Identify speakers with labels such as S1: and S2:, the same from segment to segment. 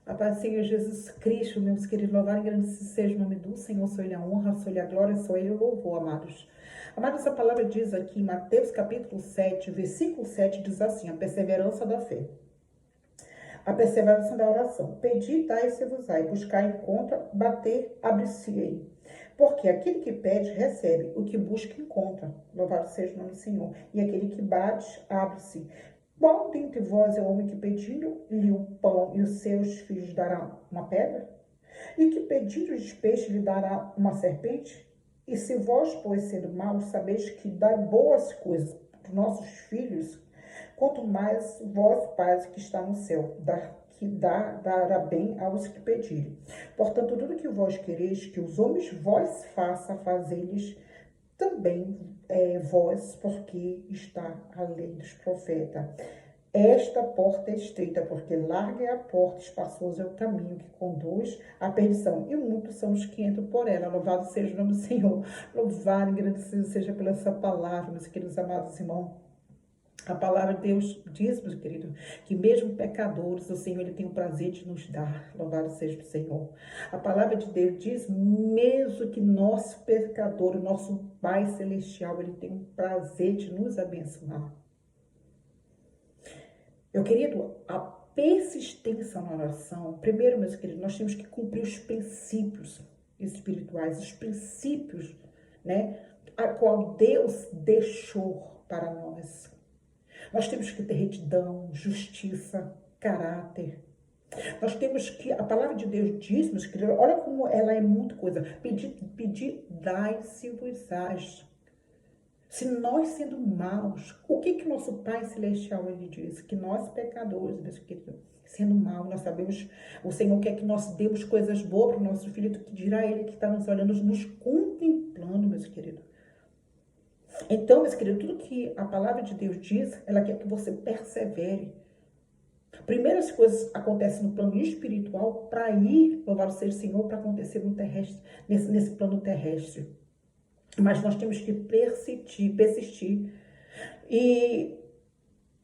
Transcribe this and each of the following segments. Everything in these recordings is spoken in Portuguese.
S1: A paz do Senhor Jesus Cristo, meus queridos, louvado e agradecido seja o nome do Senhor, sou Ele a honra, sou Ele a glória, sou Ele o louvor, amados. Amados, a palavra diz aqui em Mateus capítulo 7, versículo 7, diz assim, a perseverança da fé. A perseverança da oração. Pedi, dai-se-vos-á, buscar, encontra, bater, abre-se-ei. Porque aquele que pede, recebe, o que busca, encontra. Louvado seja o nome do Senhor. E aquele que bate, abre-se. Qual dentre vós é o homem que pedindo-lhe o pão e os seus filhos dará uma pedra? E que pedindo-lhe peixe lhe dará uma serpente? E se vós, pois, sendo maus, sabeis que dá boas coisas para os nossos filhos, quanto mais vós, Pai que está no céu, dará bem aos que pedirem. Portanto, tudo que vós quereis que os homens vós façam, fazei-lhes também vós, porque está a lei dos profetas. Esta porta é estreita, porque larga é a porta, espaçoso é o caminho que conduz à perdição, e muitos são os que entram por ela. Louvado seja o nome do Senhor, louvado e agradecido seja pela essa palavra, meus queridos amados irmãos. A palavra de Deus diz, meus queridos, que mesmo pecadores, o Senhor ele tem o prazer de nos dar. Louvado seja o Senhor. A palavra de Deus diz, mesmo que nosso pecador, nosso Pai Celestial, ele tem o prazer de nos abençoar. Meu querido, a persistência na oração, primeiro, meus queridos, nós temos que cumprir os princípios espirituais, os princípios, né, a qual Deus deixou para nós. Nós temos que ter retidão, justiça, caráter. Nós temos que, a palavra de Deus diz, meus queridos, olha como ela é muito coisa. Pedir, dai-se-vos-ás. Se nós sendo maus, o que nosso Pai Celestial ele diz? Que nós pecadores, meus queridos, sendo maus, nós sabemos, o Senhor quer que nós demos coisas boas para o nosso filho, que dirá ele que está nos olhando, nos contemplando, meus queridos. Então, meus queridos, tudo que a palavra de Deus diz, ela quer que você persevere. Primeiras coisas acontecem no plano espiritual para ir, louvado seja o Senhor, para acontecer no terrestre, nesse plano terrestre. Mas nós temos que persistir. E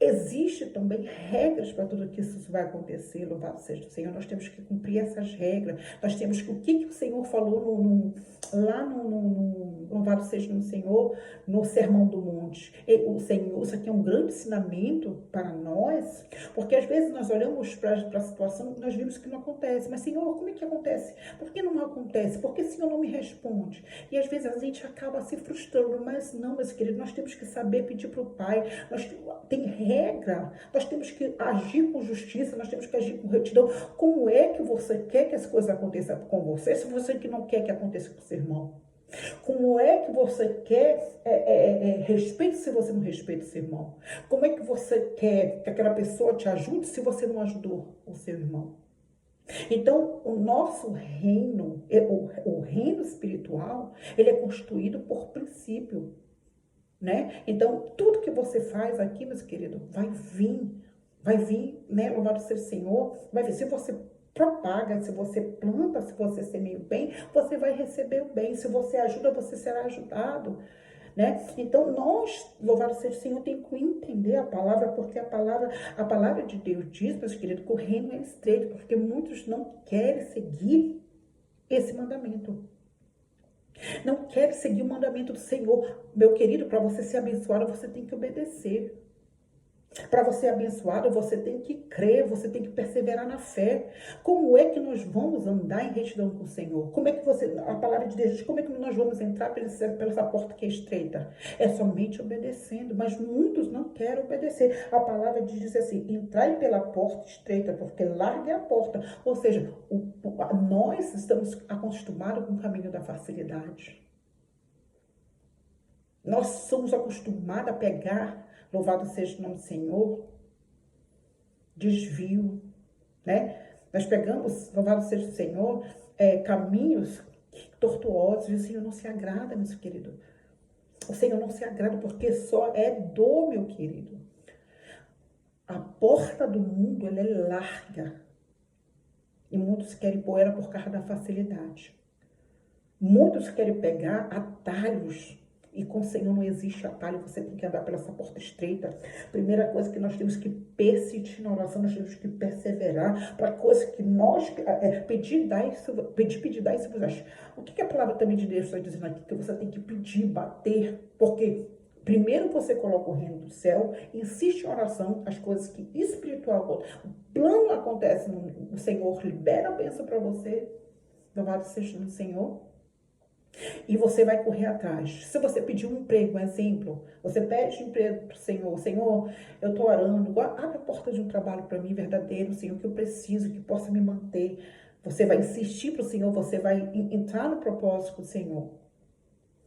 S1: existe também regras para tudo que isso vai acontecer, louvado seja o Senhor. Nós temos que cumprir essas regras. Nós temos que, o que o Senhor falou lá no louvado seja o Senhor, no Sermão do Monte. O Senhor, isso aqui é um grande ensinamento para nós, porque às vezes nós olhamos para a situação e nós vimos que não acontece. Mas, Senhor, como é que acontece? Por que não acontece? Por que o Senhor não me responde? E às vezes a gente acaba se frustrando, mas não, meus queridos, nós temos que saber pedir para o Pai. Tem regra, nós temos que agir com justiça, nós temos que agir com retidão. Como é que você quer que as coisas aconteçam com você, se você que não quer que aconteça com o seu irmão? Como é que você quer respeito se você não respeita o seu irmão? Como é que você quer que aquela pessoa te ajude se você não ajudou o seu irmão? Então, o nosso reino, o reino espiritual, ele é construído por princípio, né? Então, tudo que você faz aqui, meus queridos, vai vir, né? Louvado seja o Senhor, vai vir. Se você propaga, se você planta, se você semeia o bem, você vai receber o bem. Se você ajuda, você será ajudado, né? Então, nós, louvado seja o Senhor, tem que entender a palavra, porque a palavra de Deus diz, meus queridos, que o reino é estreito, porque muitos não querem seguir esse mandamento. Não querem seguir o mandamento do Senhor. Meu querido, para você ser abençoado, você tem que obedecer. Para você ser abençoado, você tem que crer, você tem que perseverar na fé. Como é que nós vamos andar em retidão com o Senhor? Como é que a palavra de Deus diz, como é que nós vamos entrar pela essa porta que é estreita? É somente obedecendo, mas muitos não querem obedecer. A palavra diz assim, entrai pela porta estreita, porque larga é a porta. Ou seja, nós estamos acostumados com o caminho da facilidade. Nós somos acostumados a pegar, louvado seja o nome do Senhor, desvio, né? Nós pegamos, louvado seja o Senhor, caminhos tortuosos, e o Senhor não se agrada, meu querido. O Senhor não se agrada porque só é dor, meu querido. A porta do mundo, ela é larga. E muitos querem pôr ela por causa da facilidade. Muitos querem pegar atalhos E com o Senhor não existe atalho, você tem que andar pela essa porta estreita. Primeira coisa que nós temos que persistir na oração, nós temos que perseverar para coisa que nós pedir, dar isso, pedir, dar isso. O que a palavra também de Deus está dizendo aqui? Que você tem que pedir, bater, porque primeiro você coloca o reino do céu, insiste em oração, as coisas que espiritual, o plano acontece, o Senhor libera a bênção para você, louvado seja o Senhor. E você vai correr atrás. Se você pedir um emprego, um exemplo, você pede emprego para o Senhor. Senhor, eu estou orando, abre a porta de um trabalho para mim verdadeiro, Senhor, que eu preciso, que possa me manter. Você vai insistir para o Senhor, você vai entrar no propósito do Senhor.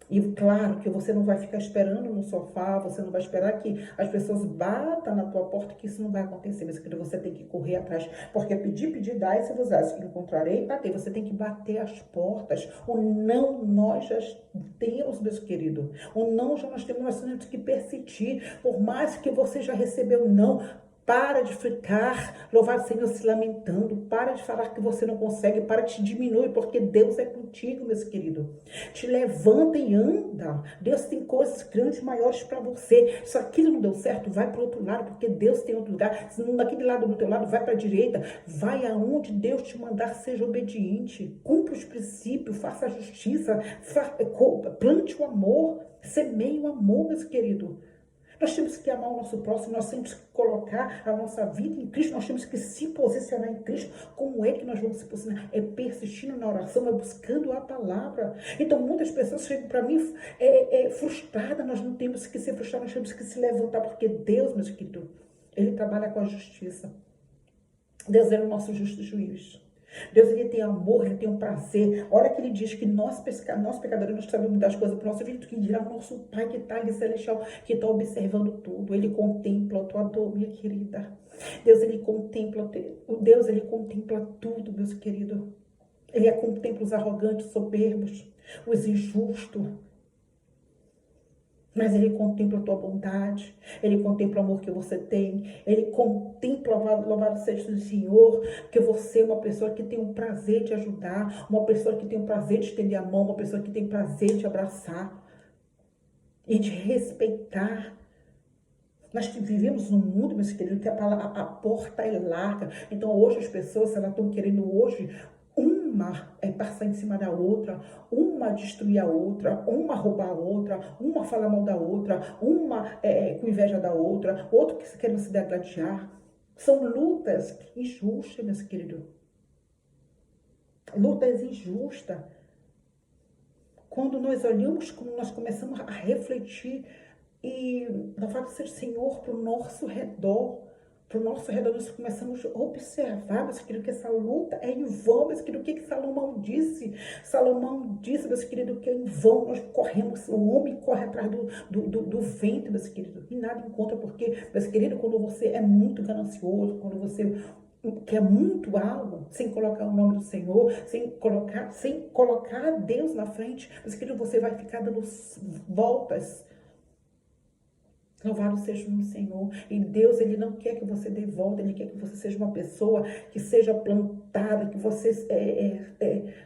S1: E claro que você não vai ficar esperando no sofá, você não vai esperar que as pessoas batam na tua porta, que isso não vai acontecer. Mas você tem que correr atrás, porque pedir, dar e se vos encontrarei, bater. Você tem que bater as portas. O não nós já temos, meus queridos. O não já nós temos que persistir. Por mais que você já recebeu não, para de ficar, louvado Senhor, se lamentando. Para de falar que você não consegue. Para de diminuir, porque Deus é contigo, meus queridos. Te levanta e anda. Deus tem coisas grandes, maiores para você. Se aquilo não deu certo, vai para o outro lado, porque Deus tem outro lugar. Se não daquele lado do teu lado, vai para a direita. Vai aonde Deus te mandar, seja obediente. Cumpra os princípios, faça a justiça, plante o amor, semeie o amor, meus queridos. Nós temos que amar o nosso próximo, nós temos que colocar a nossa vida em Cristo, nós temos que se posicionar em Cristo. Como é que nós vamos se posicionar? É persistindo na oração, é buscando a palavra. Então, muitas pessoas chegam para mim frustradas. Nós não temos que ser frustrados, nós temos que se levantar, porque Deus, meus queridos, Ele trabalha com a justiça. Deus é o nosso justo juiz. Deus, ele tem amor, ele tem um prazer. Olha que ele diz que nós pecadores, nós sabemos das coisas para o nosso filho, que dirá o nosso Pai que está ali celestial, que está observando tudo. Ele contempla a tua dor, minha querida. Deus, ele contempla tudo, meus queridos. Ele contempla os arrogantes, soberbos, os injustos. Mas ele contempla a tua bondade, ele contempla o amor que você tem, ele contempla, louvado seja o Senhor, que você é uma pessoa que tem um prazer de ajudar, uma pessoa que tem um prazer de estender a mão, uma pessoa que tem prazer de abraçar e de respeitar. Nós vivemos num mundo, meus queridos, que a porta é larga. Então hoje as pessoas, elas estão querendo hoje uma passar em cima da outra, uma destruir a outra, uma roubar a outra, uma falar mal da outra, uma com inveja da outra, outro que quer se degladiar. São lutas injustas, meus queridos. Lutas injustas. Quando nós olhamos, quando nós começamos a refletir e louvado seja o Senhor para o nosso redor. Para o nosso redor, nós começamos a observar, meus queridos, que essa luta é em vão, meus queridos. O que Salomão disse? Salomão disse, meus queridos, que é em vão nós corremos, o homem corre atrás do vento, meus queridos, e nada encontra, porque, meus queridos, quando você é muito ganancioso, quando você quer muito algo, sem colocar o nome do Senhor, sem colocar Deus na frente, meus queridos, você vai ficar dando voltas. Louvado seja o Senhor. E Deus, Ele não quer que você dê volta, Ele quer que você seja uma pessoa que seja plantada, que você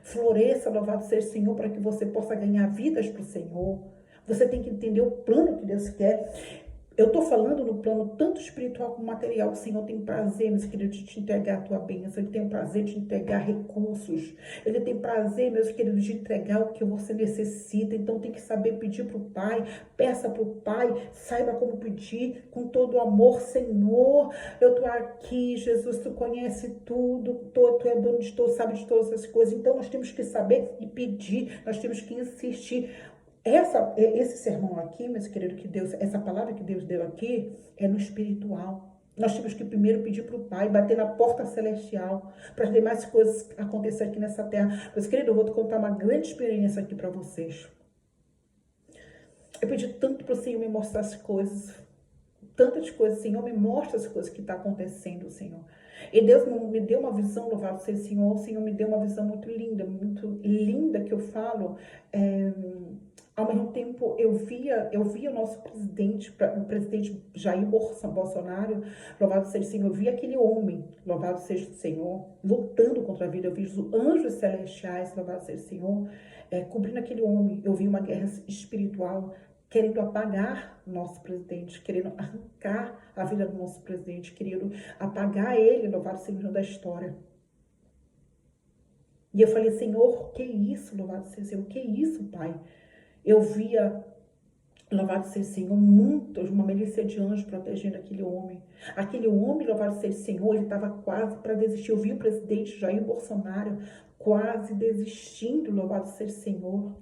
S1: floresça, louvado seja o Senhor, para que você possa ganhar vidas para o Senhor. Você tem que entender o plano que Deus quer. Eu estou falando no plano tanto espiritual como material. O Senhor tem prazer, meus queridos, de te entregar a tua bênção. Ele tem prazer de entregar recursos. Ele tem prazer, meus queridos, de entregar o que você necessita. Então tem que saber pedir para o Pai. Peça para o Pai. Saiba como pedir com todo o amor. Senhor, eu estou aqui. Jesus, tu conhece tudo. Tu é dono de tudo, sabe de todas as coisas. Então nós temos que saber e pedir. Nós temos que insistir. Esse sermão aqui, meus queridos, essa palavra que Deus deu aqui é no espiritual. Nós temos que primeiro pedir para o Pai, bater na porta celestial, para as demais coisas acontecer aqui nessa terra. Meus queridos, eu vou te contar uma grande experiência aqui para vocês. Eu pedi tanto para o Senhor me mostrar as coisas, tantas coisas, Senhor, me mostra as coisas que estão acontecendo, Senhor. E Deus me deu uma visão, louvado seja o Senhor. O Senhor me deu uma visão muito linda que eu falo. Ao mesmo tempo, eu via o nosso presidente, o presidente Jair Bolsonaro, louvado seja o Senhor, eu via aquele homem, louvado seja o Senhor, lutando contra a vida. Eu vi os anjos celestiais, louvado seja o Senhor, cobrindo aquele homem. Eu vi uma guerra espiritual querendo apagar o nosso presidente, querendo arrancar a vida do nosso presidente, querendo apagar ele, louvado seja o Senhor da história. E eu falei, Senhor, que isso, louvado seja o Senhor, que isso, Pai? Eu via, louvado seja o Senhor, uma milícia de anjos protegendo aquele homem. Aquele homem, louvado seja o Senhor, ele estava quase para desistir. Eu vi o presidente Jair Bolsonaro quase desistindo, louvado seja o Senhor.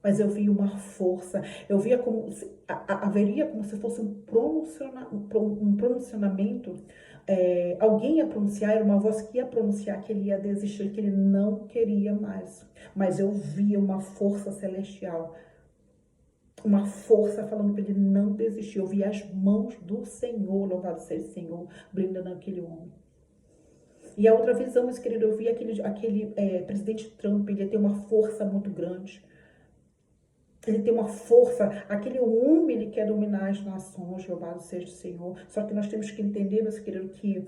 S1: Mas eu vi uma força, eu via como se, haveria como se fosse um pronunciamento, alguém ia pronunciar, era uma voz que ia pronunciar que ele ia desistir, que ele não queria mais. Mas eu via uma força celestial, uma força falando para ele não desistir. Eu via as mãos do Senhor, louvado seja o Senhor, blindando aquele homem. E a outra visão, meus queridos, eu vi aquele presidente Trump, ele tem uma força muito grande. Ele tem uma força, aquele homem, ele quer dominar as nações, louvado seja o Senhor. Só que nós temos que entender, meus queridos, que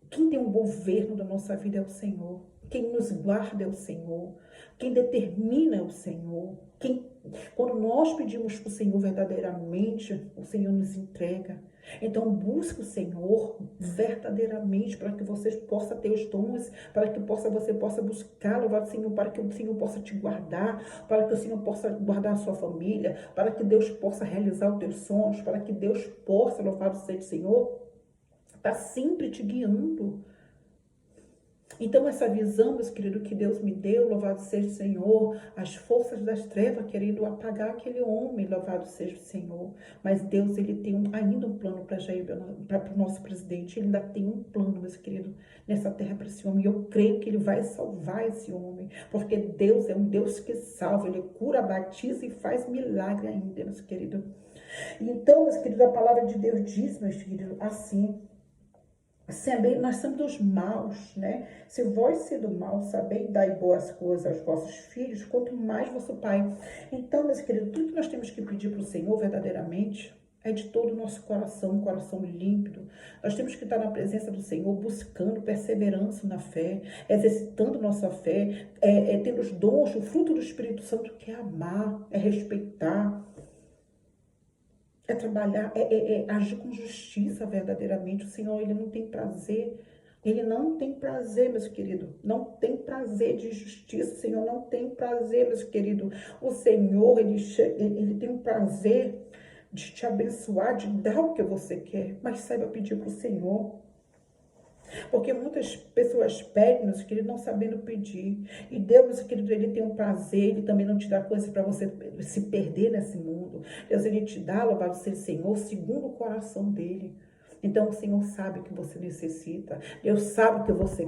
S1: quem tem o governo da nossa vida é o Senhor. Quem nos guarda é o Senhor. Quem determina é o Senhor. Quando nós pedimos para o Senhor verdadeiramente, o Senhor nos entrega. Então busque o Senhor verdadeiramente para que você possa ter os dons, para que você possa buscar, louvado Senhor, para que o Senhor possa te guardar, para que o Senhor possa guardar a sua família, para que Deus possa realizar os teus sonhos, para que Deus possa, louvado seja o Senhor, estar sempre te guiando. Então, essa visão, meus queridos, que Deus me deu, louvado seja o Senhor, as forças das trevas querendo apagar aquele homem, louvado seja o Senhor. Mas Deus, ele tem ainda um plano para o nosso presidente, ele ainda tem um plano, meus queridos, nessa terra para esse homem. E eu creio que ele vai salvar esse homem, porque Deus é um Deus que salva, ele cura, batiza e faz milagre ainda, meus queridos. Então, meus queridos, a palavra de Deus diz, meus queridos, assim: nós somos dos maus, né? Se vós sendo mal, sabeis dar boas coisas aos vossos filhos, quanto mais vosso Pai. Então, meus queridos, tudo que nós temos que pedir para o Senhor verdadeiramente é de todo o nosso coração, um coração límpido. Nós temos que estar na presença do Senhor, buscando perseverança na fé, exercitando nossa fé, tendo os dons, o fruto do Espírito Santo, que é amar, é respeitar, é trabalhar, agir com justiça verdadeiramente. O Senhor, ele não tem prazer, meus queridos, não tem prazer de justiça. O Senhor não tem prazer, meus queridos. O Senhor, ele tem um prazer de te abençoar, de dar o que você quer, mas saiba pedir para o Senhor. Porque muitas pessoas pedem, meus queridos, não sabendo pedir. E Deus, meus queridos, ele tem um prazer, ele também não te dá coisa para você se perder nesse mundo. Deus, ele te dá, louvado seja o Senhor, segundo o coração dele. Então, o Senhor sabe o que você necessita. Deus sabe o que você